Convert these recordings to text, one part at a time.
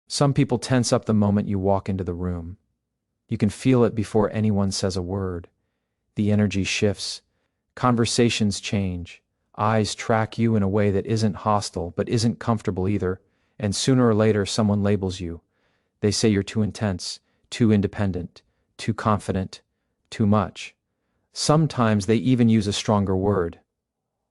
Some people tense up the moment you walk into the room. You can feel it before anyone says a word. The energy shifts. Conversations change. Eyes track you in a way that isn't hostile but isn't comfortable either, and sooner or later someone labels you. They say you're too intense, too independent, too confident, too much. Sometimes they even use a stronger word.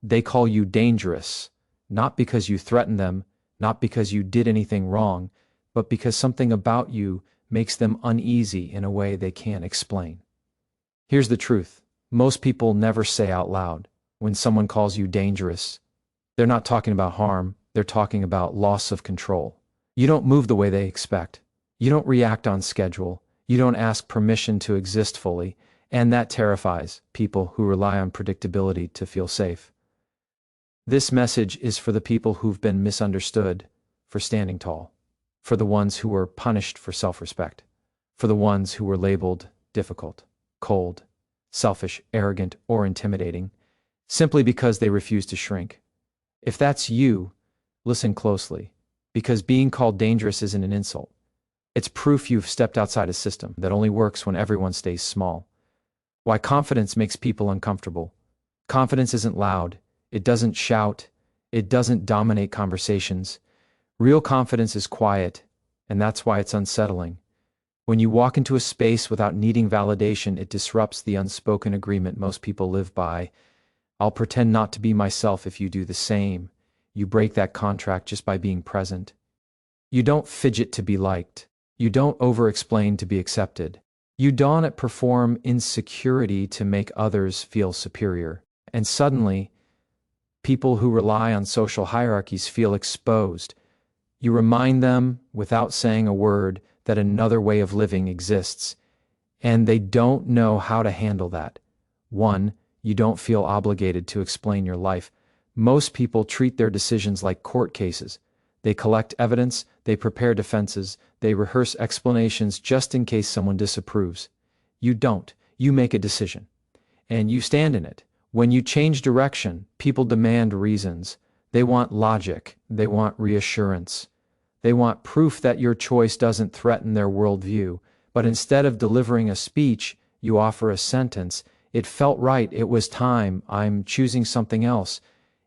They call you dangerous, not because you threaten them, not because you did anything wrong, but because something about you makes them uneasy in a way they can't explain. Here's the truth. Most people never say out loud, when someone calls you dangerous, they're not talking about harm, they're talking about loss of control. You don't move the way they expect. You don't react on schedule. You don't ask permission to exist fully, and that terrifies people who rely on predictability to feel safe. This message is for the people who've been misunderstood for standing tall, for the ones who were punished for self-respect, for the ones who were labeled difficult, cold, selfish, arrogant, or intimidating, simply because they refuse to shrink. If that's you, listen closely, because being called dangerous isn't an insult. It's proof you've stepped outside a system that only works when everyone stays small. Why confidence makes people uncomfortable. Confidence isn't loud. It doesn't shout. It doesn't dominate conversations. Real confidence is quiet, and that's why it's unsettling. When you walk into a space without needing validation, it disrupts the unspoken agreement most people live by. I'll pretend not to be myself if you do the same. You break that contract just by being present. You don't fidget to be liked. You don't over-explain to be accepted. You don't perform insecurity to make others feel superior. And suddenly, people who rely on social hierarchies feel exposed. You remind them, without saying a word, that another way of living exists, and they don't know how to handle that. 1, you don't feel obligated to explain your life. Most people treat their decisions like court cases. They collect evidence, they prepare defenses, they rehearse explanations just in case someone disapproves. You don't. You make a decision, and you stand in it. When you change direction, people demand reasons. They want logic. They want reassurance. They want proof that your choice doesn't threaten their worldview. But instead of delivering a speech, you offer a sentence. It felt right. It was time. I'm choosing something else.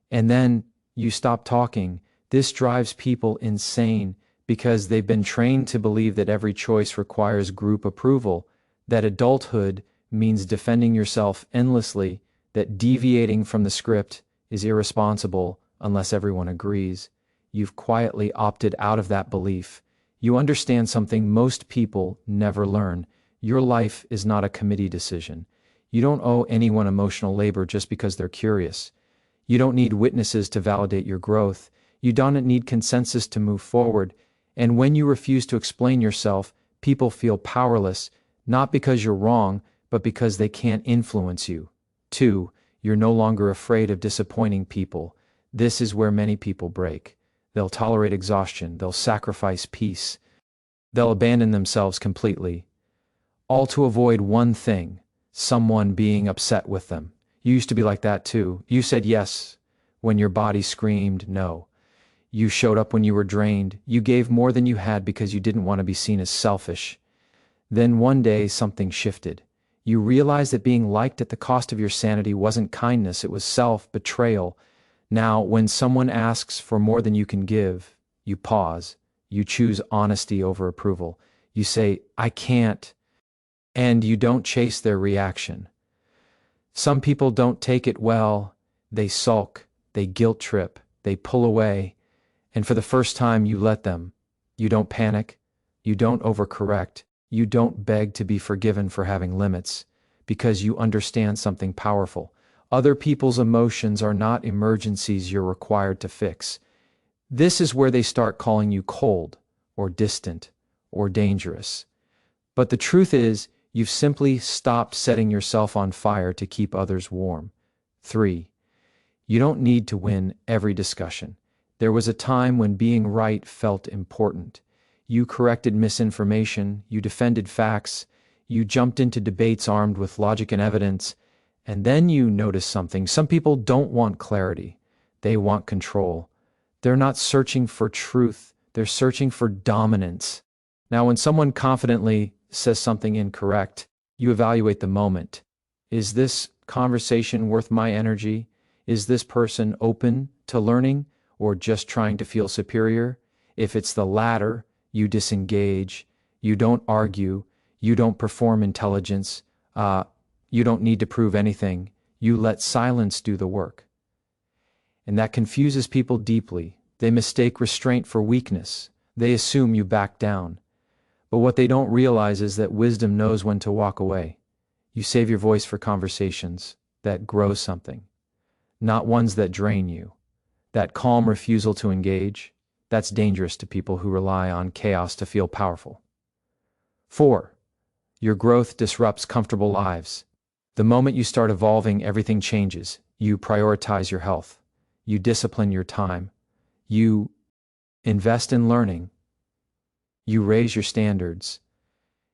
And then you stop talking. This drives people insane because they've been trained to believe that every choice requires group approval, that adulthood means defending yourself endlessly, that deviating from the script is irresponsible unless everyone agrees. You've quietly opted out of that belief. You understand something most people never learn. Your life is not a committee decision. You don't owe anyone emotional labor just because they're curious. You don't need witnesses to validate your growth. You don't need consensus to move forward. And when you refuse to explain yourself, people feel powerless, not because you're wrong, but because they can't influence you. 2, you're no longer afraid of disappointing people. This is where many people break. They'll tolerate exhaustion. They'll sacrifice peace. They'll abandon themselves completely. All to avoid one thing, someone being upset with them. You used to be like that too. You said yes when your body screamed no. You showed up when you were drained. You gave more than you had because you didn't want to be seen as selfish. Then one day something shifted. You realized that being liked at the cost of your sanity wasn't kindness, it was self-betrayal. Now, when someone asks for more than you can give, you pause. You choose honesty over approval. You say, I can't, and you don't chase their reaction. Some people don't take it well. They sulk, they guilt trip, they pull away, and for the first time you let them. You don't panic, you don't overcorrect, you don't beg to be forgiven for having limits, because you understand something powerful. Other people's emotions are not emergencies you're required to fix. This is where they start calling you cold, or distant, or dangerous. But the truth is, you've simply stopped setting yourself on fire to keep others warm. 3, you don't need to win every discussion. There was a time when being right felt important. You corrected misinformation, you defended facts, you jumped into debates armed with logic and evidence. And then you notice something. Some people don't want clarity. They want control. They're not searching for truth. They're searching for dominance. Now, when someone confidently says something incorrect, you evaluate the moment. Is this conversation worth my energy? Is this person open to learning or just trying to feel superior? If it's the latter, you disengage, you don't argue, you don't perform intelligence, you don't need to prove anything. You let silence do the work. And that confuses people deeply. They mistake restraint for weakness. They assume you back down. But what they don't realize is that wisdom knows when to walk away. You save your voice for conversations that grow something, not ones that drain you. That calm refusal to engage, that's dangerous to people who rely on chaos to feel powerful. 4. Your growth disrupts comfortable lives. The moment you start evolving, everything changes. You prioritize your health. You discipline your time. You invest in learning. You raise your standards.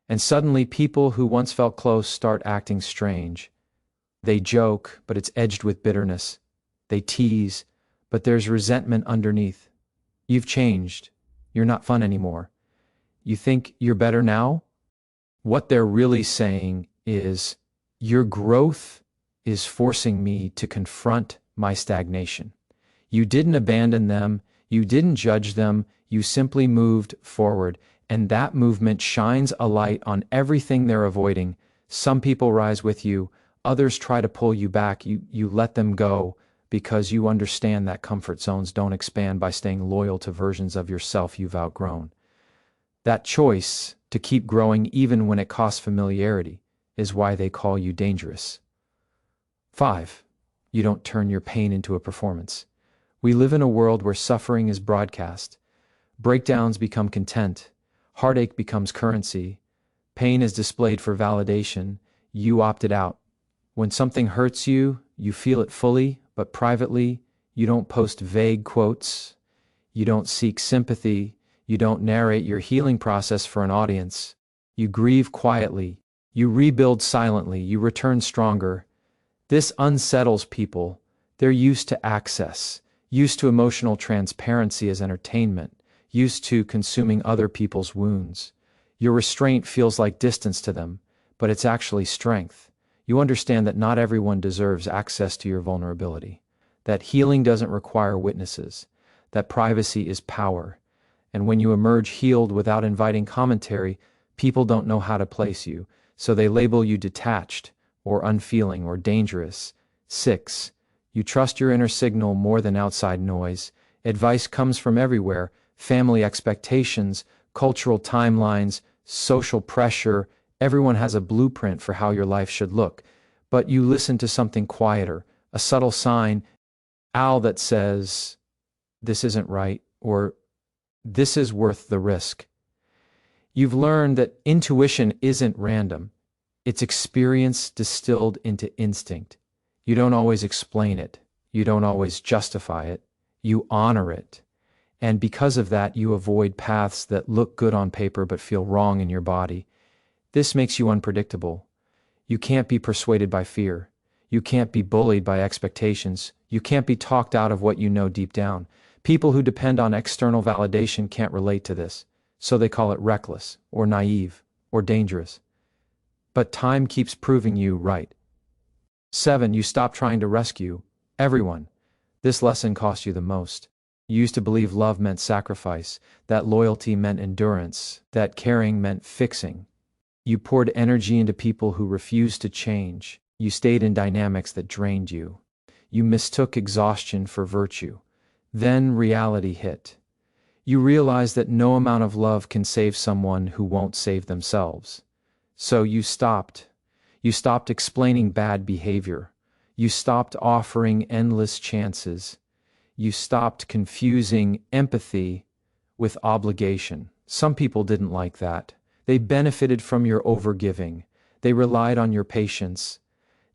And suddenly people who once felt close start acting strange. They joke, but it's edged with bitterness. They tease, but there's resentment underneath. You've changed. You're not fun anymore. You think you're better now? What they're really saying is, your growth is forcing me to confront my stagnation. You didn't abandon them. You didn't judge them. You simply moved forward. And that movement shines a light on everything they're avoiding. Some people rise with you. Others try to pull you back. You let them go because you understand that comfort zones don't expand by staying loyal to versions of yourself you've outgrown. That choice to keep growing even when it costs familiarity is why they call you dangerous. 5. You don't turn your pain into a performance. We live in a world where suffering is broadcast. Breakdowns become content. Heartache becomes currency. Pain is displayed for validation. You opted out. When something hurts you, you feel it fully, but privately, you don't post vague quotes. You don't seek sympathy. You don't narrate your healing process for an audience. You grieve quietly. You rebuild silently. You return stronger. This unsettles people. They're used to access, used to emotional transparency as entertainment, used to consuming other people's wounds. Your restraint feels like distance to them, but it's actually strength. You understand that not everyone deserves access to your vulnerability, that healing doesn't require witnesses, that privacy is power. And when you emerge healed without inviting commentary, people don't know how to place you, so they label you detached, or unfeeling, or dangerous. 6. You trust your inner signal more than outside noise. Advice comes from everywhere: family expectations, cultural timelines, social pressure. Everyone has a blueprint for how your life should look. But you listen to something quieter, a subtle sign, that says, this isn't right, or this is worth the risk. You've learned that intuition isn't random. It's experience distilled into instinct. You don't always explain it. You don't always justify it. You honor it. And because of that, you avoid paths that look good on paper but feel wrong in your body. This makes you unpredictable. You can't be persuaded by fear. You can't be bullied by expectations. You can't be talked out of what you know deep down. People who depend on external validation can't relate to this, so they call it reckless, or naive, or dangerous. But time keeps proving you right. 7. You stop trying to rescue everyone. This lesson cost you the most. You used to believe love meant sacrifice, that loyalty meant endurance, that caring meant fixing. You poured energy into people who refused to change. You stayed in dynamics that drained you. You mistook exhaustion for virtue. Then reality hit. You realized that no amount of love can save someone who won't save themselves. So you stopped. You stopped explaining bad behavior. You stopped offering endless chances. You stopped confusing empathy with obligation. Some people didn't like that. They benefited from your overgiving. They relied on your patience.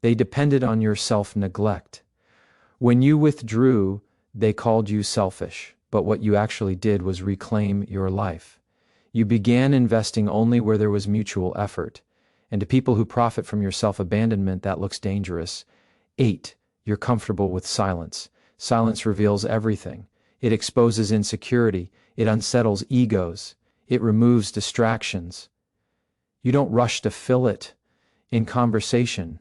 They depended on your self-neglect. When you withdrew, they called you selfish, but what you actually did was reclaim your life. You began investing only where there was mutual effort. And to people who profit from your self-abandonment, that looks dangerous. 8. You're comfortable with silence. Silence reveals everything. It exposes insecurity. It unsettles egos. It removes distractions. You don't rush to fill it. In conversation,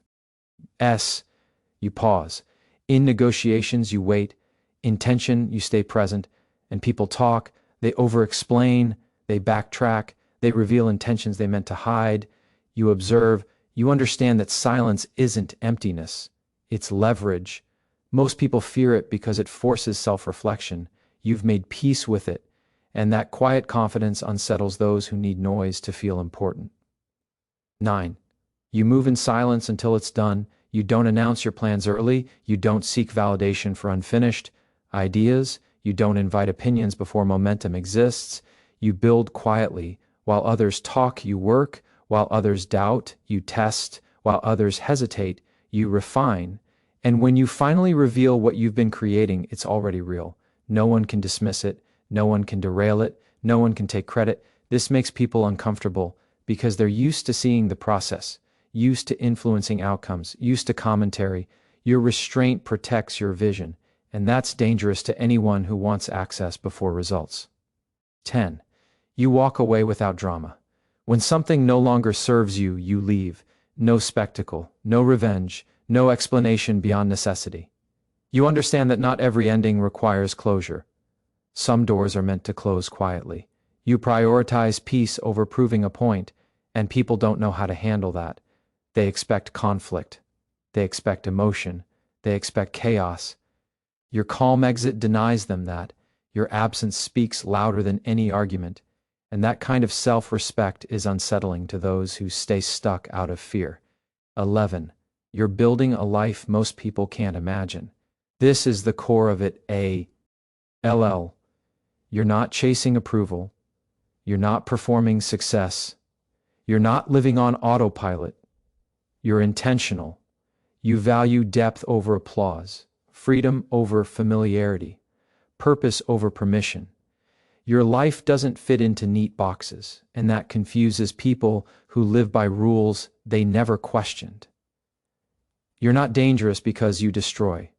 you pause. In negotiations, you wait. In tension, you stay present. And people talk, they over-explain, they backtrack, they reveal intentions they meant to hide. You observe, you understand that silence isn't emptiness, it's leverage. Most people fear it because it forces self-reflection. You've made peace with it, and that quiet confidence unsettles those who need noise to feel important. 9. You move in silence until it's done. You don't announce your plans early. You don't seek validation for unfinished ideas. You don't invite opinions before momentum exists. You build quietly. While others talk, you work. While others doubt, you test. While others hesitate, you refine. And when you finally reveal what you've been creating, it's already real. No one can dismiss it. No one can derail it. No one can take credit. This makes people uncomfortable because they're used to seeing the process, used to influencing outcomes, used to commentary. Your restraint protects your vision, and that's dangerous to anyone who wants access before results. 10. You walk away without drama. When something no longer serves you, you leave. No spectacle, no revenge, no explanation beyond necessity. You understand that not every ending requires closure. Some doors are meant to close quietly. You prioritize peace over proving a point, and people don't know how to handle that. They expect conflict. They expect emotion. They expect chaos. Your calm exit denies them that. Your absence speaks louder than any argument, and that kind of self-respect is unsettling to those who stay stuck out of fear. 11. You're building a life most people can't imagine. This is the core of it, ALL. You're not chasing approval. You're not performing success. You're not living on autopilot. You're intentional. You value depth over applause, freedom over familiarity, purpose over permission. Your life doesn't fit into neat boxes, and that confuses people who live by rules they never questioned. You're not dangerous because you destroy.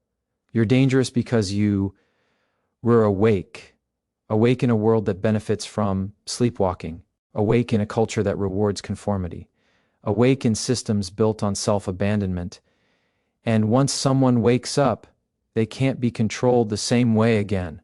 You're dangerous because you were awake in a world that benefits from sleepwalking, awake in a culture that rewards conformity, awake in systems built on self-abandonment. And once someone wakes up, they can't be controlled the same way again.